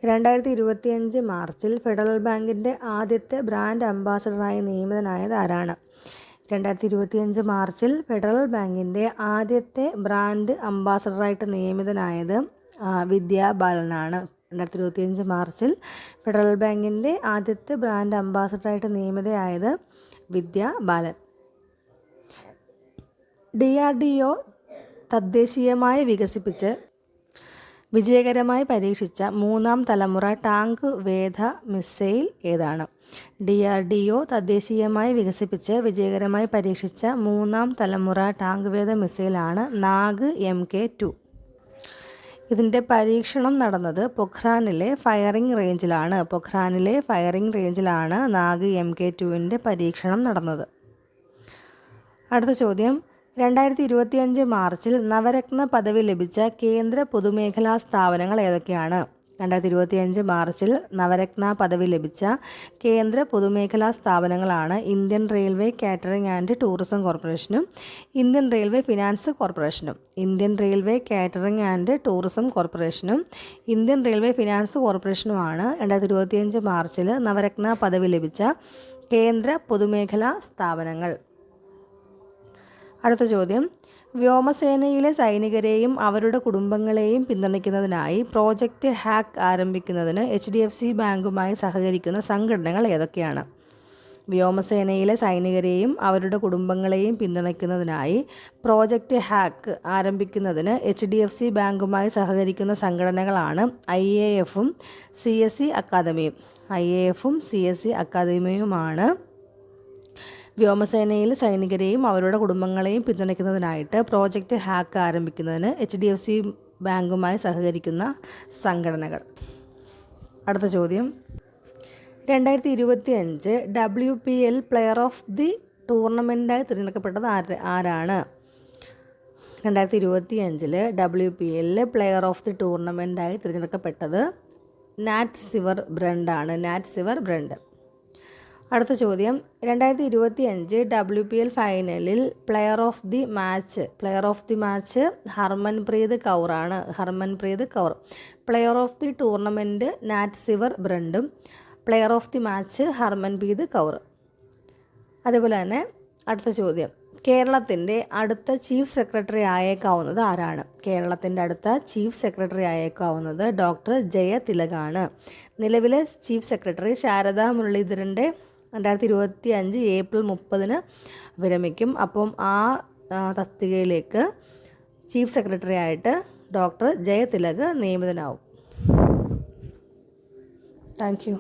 2025 മാർച്ചിൽ ഫെഡറൽ ബാങ്കിൻ്റെ ആദ്യത്തെ ബ്രാൻഡ് അംബാസഡറായി നിയമിതനായത് ആരാണ്? 2025 മാർച്ചിൽ ഫെഡറൽ ബാങ്കിൻ്റെ ആദ്യത്തെ ബ്രാൻഡ് അംബാസഡറായിട്ട് നിയമിതനായത് വിദ്യാ ബാലനാണ്. 2025 മാർച്ചിൽ ഫെഡറൽ ബാങ്കിൻ്റെ ആദ്യത്തെ ബ്രാൻഡ് അംബാസഡറായിട്ട് നിയമിതയായത് വിദ്യാ ബാലൻ. DRDO തദ്ദേശീയമായി വികസിപ്പിച്ച് വിജയകരമായി പരീക്ഷിച്ച മൂന്നാം തലമുറ ടാങ്ക് വേധ മിസൈൽ ഏതാണ്? DRDO തദ്ദേശീയമായി വികസിപ്പിച്ച് വിജയകരമായി പരീക്ഷിച്ച മൂന്നാം തലമുറ ടാങ്ക് വേധ മിസൈലാണ് നാഗ് MK2. ഇതിൻ്റെ പരീക്ഷണം നടന്നത് പൊഖ്രാനിലെ ഫയറിംഗ് റേഞ്ചിലാണ് നാഗ് MK2വിൻ്റെ പരീക്ഷണം നടന്നത്. അടുത്ത ചോദ്യം, 2025 മാർച്ചിൽ നവരത്ന പദവി ലഭിച്ച കേന്ദ്ര പൊതുമേഖലാ സ്ഥാപനങ്ങൾ ഏതൊക്കെയാണ്? 2025 മാർച്ചിൽ നവരത്ന പദവി ലഭിച്ച കേന്ദ്ര പൊതുമേഖലാ സ്ഥാപനങ്ങളാണ് Indian railway catering and tourism കോർപ്പറേഷനും ഇന്ത്യൻ റെയിൽവേ ഫിനാൻസ് കോർപ്പറേഷനും. Indian railway catering and tourism കോർപ്പറേഷനും ഇന്ത്യൻ റെയിൽവേ ഫിനാൻസ് കോർപ്പറേഷനുമാണ് 2025 മാർച്ചിൽ നവരത്ന പദവി ലഭിച്ച കേന്ദ്ര പൊതുമേഖലാ സ്ഥാപനങ്ങൾ. അടുത്ത ചോദ്യം, വ്യോമസേനയിലെ സൈനികരെയും അവരുടെ കുടുംബങ്ങളെയും പിന്തുണയ്ക്കുന്നതിനായി പ്രോജക്റ്റ് ഹാക്ക് ആരംഭിക്കുന്നതിന് HDFC ബാങ്കുമായി സഹകരിക്കുന്ന സംഘടനകൾ ഏതൊക്കെയാണ്? വ്യോമസേനയിലെ സൈനികരെയും അവരുടെ കുടുംബങ്ങളെയും പിന്തുണയ്ക്കുന്നതിനായി പ്രോജക്റ്റ് ഹാക്ക് ആരംഭിക്കുന്നതിന് HDFC ബാങ്കുമായി സഹകരിക്കുന്ന സംഘടനകളാണ് IAFും CSE അക്കാദമിയുമാണ്. വ്യോമസേനയിലെ സൈനികരെയും അവരുടെ കുടുംബങ്ങളെയും പിന്തുണയ്ക്കുന്നതിനായിട്ട് പ്രോജക്റ്റ് ഹാക്ക് ആരംഭിക്കുന്നതിന് HDFC ബാങ്കുമായി സഹകരിക്കുന്ന സംഘടനകൾ. അടുത്ത ചോദ്യം, 2025 WPL പ്ലെയർ ഓഫ് ദി ടൂർണമെൻറ്റായി തിരഞ്ഞെടുക്കപ്പെട്ടത് ആരാണ്? 2025 WPL പ്ലെയർ ഓഫ് ദി ടൂർണമെൻറ്റായി തിരഞ്ഞെടുക്കപ്പെട്ടത് നാറ്റ് സിവർ ബ്രണ്ട്. അടുത്ത ചോദ്യം, 2025 WPL ഫൈനലിൽ player of the match Harmanpreet കൗറാണ്. Player of the tournament Nat Sciver ബ്രണ്ടും player of the match Harmanpreet Kaur. അതേപോലെ തന്നെ അടുത്ത ചോദ്യം, കേരളത്തിൻ്റെ അടുത്ത ചീഫ് സെക്രട്ടറി ആയേക്കാവുന്നത് ആരാണ്? കേരളത്തിൻ്റെ അടുത്ത ചീഫ് സെക്രട്ടറി ആയേക്കാവുന്നത് ഡോക്ടർ ജയതിലകാണ്. നിലവിലെ ചീഫ് സെക്രട്ടറി ശാരദാ മുരളീധരൻ്റെ 2025 ഏപ്രിൽ 30 വിരമിക്കും. അപ്പം ആ തസ്തികയിലേക്ക് ചീഫ് സെക്രട്ടറി ആയിട്ട് ഡോക്ടർ ജയതിലക് നിയമിതനാവും. Thank U.